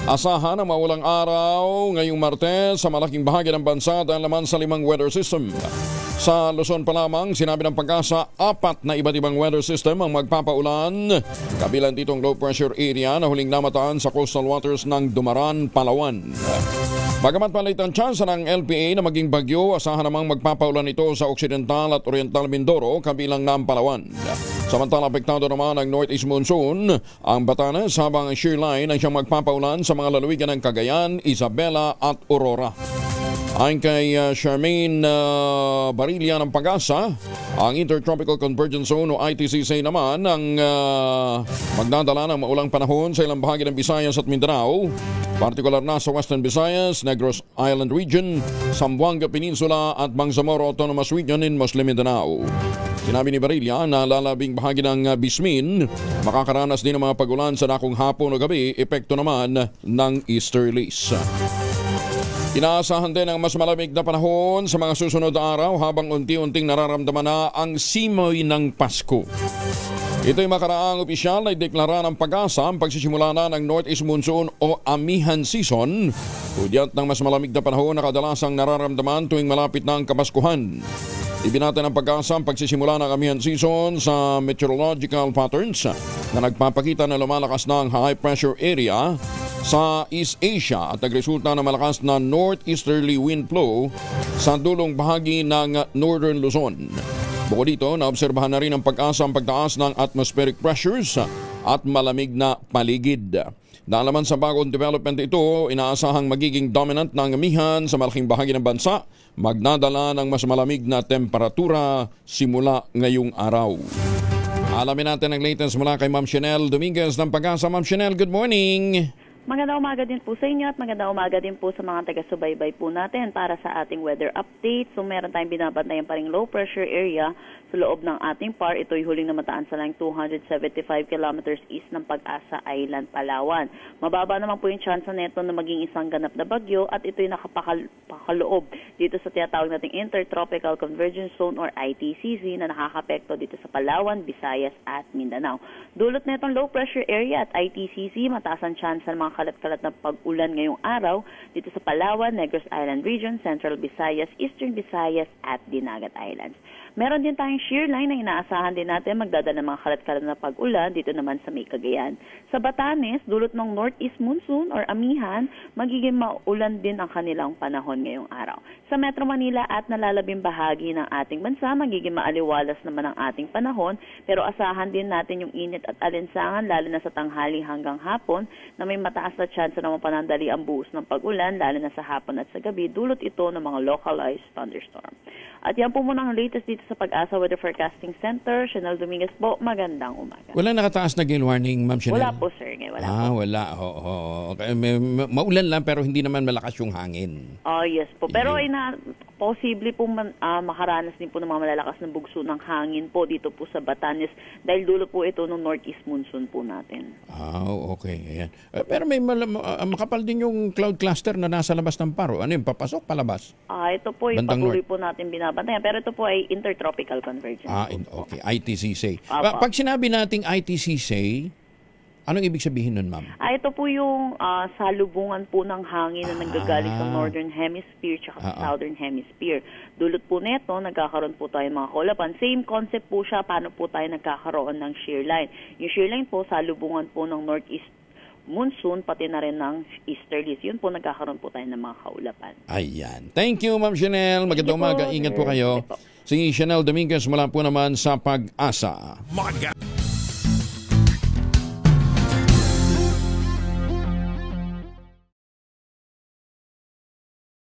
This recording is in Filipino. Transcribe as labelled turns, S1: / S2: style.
S1: Asahan ang maulang araw ngayong Martes sa malaking bahagi ng bansa dahil naman sa 5 weather system. Sa Luzon pa lamang, sinabi ng Pag-asa, 4 na iba't ibang weather system ang magpapaulan. Kabilang ditong low pressure area na huling namataan sa coastal waters ng Dumaran, Palawan. Bagamat maliit ang tsansa ng LPA na maging bagyo, asahan namang magpapaulan ito sa Occidental at Oriental Mindoro kabilang ng Palawan. Samantala, apektado naman ang northeast monsoon, ang Batanes, habang shear line ay siyang magpapaulan sa mga lalawigan ng Cagayan, Isabela at Aurora. Ayon kay Charmaine Barilla ng Pag-asa, ang Intertropical Convergence Zone o ITCZ naman ang magdadala ng maulang panahon sa ilang bahagi ng Visayas at Mindanao, partikular na sa Western Visayas, Negros Island Region, Zamboanga Peninsula at Bangsamoro Autonomous Region in Muslim Mindanao. Sinabi ni Barilla na lalabing bahagi ng Bismin, makakaranas din ng mga pagulan sa dakong hapon o gabi, epekto naman ng easterlies. Inaasahan din ang mas malamig na panahon sa mga susunod na araw habang unti-unting nararamdaman na ang simoy ng Pasko. Ito'y makaraang opisyal na ideklara ng Pag-asa ang pagsisimula na ng Northeast Monsoon o Amihan Season. Hudyat ng mas malamig na panahon na kadalasang nararamdaman tuwing malapit na ang Kapaskuhan. Ibinata ng Pag-asa ang pagsisimula ng Amihan Season sa meteorological patterns na nagpapakita na lumalakas na ang high pressure area sa East Asia at nagresulta ng malakas na northeasterly wind flow sa dulong bahagi ng Northern Luzon. Bukod dito, naobserbahan na rin ng Pag-asa ang pagtaas ng atmospheric pressures at malamig na paligid. Dahil naman sa bagong development ito, inaasahang magiging dominant ng amihan sa malaking bahagi ng bansa, magdadala ng mas malamig na temperatura simula ngayong araw. Alamin natin ang latest mula kay Ma'am Chanel Dominguez ng Pag-asa. Ma'am Chanel, good morning!
S2: Magandang umaga din po sa inyo at magandang umaga din po sa mga taga-subaybay po natin para sa ating weather update. So meron tayong binabantayan pa ring low pressure area sa loob ng ating PAR. Ito'y huling namataan sa line 275 kilometers east ng Pag-asa Island, Palawan. Mababa naman po yung chance neto na maging isang ganap na bagyo at ito'y nakapakaloob dito sa tinatawag nating Intertropical Convergence Zone or ITCZ na nakakapekto dito sa Palawan, Visayas at Mindanao. Dulot netong low pressure area at ITCZ, mataas ang chance ng mga kalat-kalat na pag-ulan ngayong araw dito sa Palawan, Negros Island Region, Central Visayas, Eastern Visayas at Dinagat Islands. Meron din tayong shear line na inaasahan din natin magdadala ng mga kalat-kalat na pag-ulan dito naman sa may Cagayan. Sa Batanes, dulot ng northeast monsoon or amihan, magiging maulan din ang kanilang panahon ngayong araw. Sa Metro Manila at nalalabing bahagi ng ating bansa, magiging maaliwalas naman ang ating panahon, pero asahan din natin yung init at alinsangan lalo na sa tanghali hanggang hapon na may mataas na chance na mapanandali ang buhos ng pag-ulan lalo na sa hapon at sa gabi, dulot ito ng mga localized thunderstorm. At yan po muna ang latest dito sa Pag-asa Weather Forecasting Center. Chanel Dominguez po, magandang umaga.
S1: Wala nakataas na gale warning, Ma'am Chanel?
S2: Wala po, sir. Wala po.
S1: Wala. Okay. Maulan lang pero hindi naman malakas yung hangin.
S2: Yes po. Pero posible po makaranas din po ng mga malalakas na bugso ng hangin po dito po sa Batanes dahil dulo po ito ng northeast monsoon po natin.
S1: Okay. Ayan. Pero may makapal din yung cloud cluster na nasa labas ng PAR. Ano yung papasok, palabas?
S2: Ito po yung patuloy po natin binabantayan. Pero ito po ay Intertropical Convergence.
S1: Okay. ITCZ. Pag sinabi nating ITCZ, anong ibig sabihin nun, ma'am?
S2: Ito po yung salubungan po ng hangin na nanggagaling sa Northern Hemisphere at sa Southern Hemisphere. Dulot po neto, nagkakaroon po tayo mga kaulapan. Same concept po siya, paano po tayo nagkakaroon ng shear line. Yung shear line po, salubungan po ng Northeast monsoon, pati na rin ng easterlies. Yun po, nagkakaroon po tayo ng mga kaulapan.
S1: Ayan. Thank you, Ma'am Chanel. Magandang umaga. Ingat po kayo. Si Chanel Dominguez mula po naman sa Pag-asa.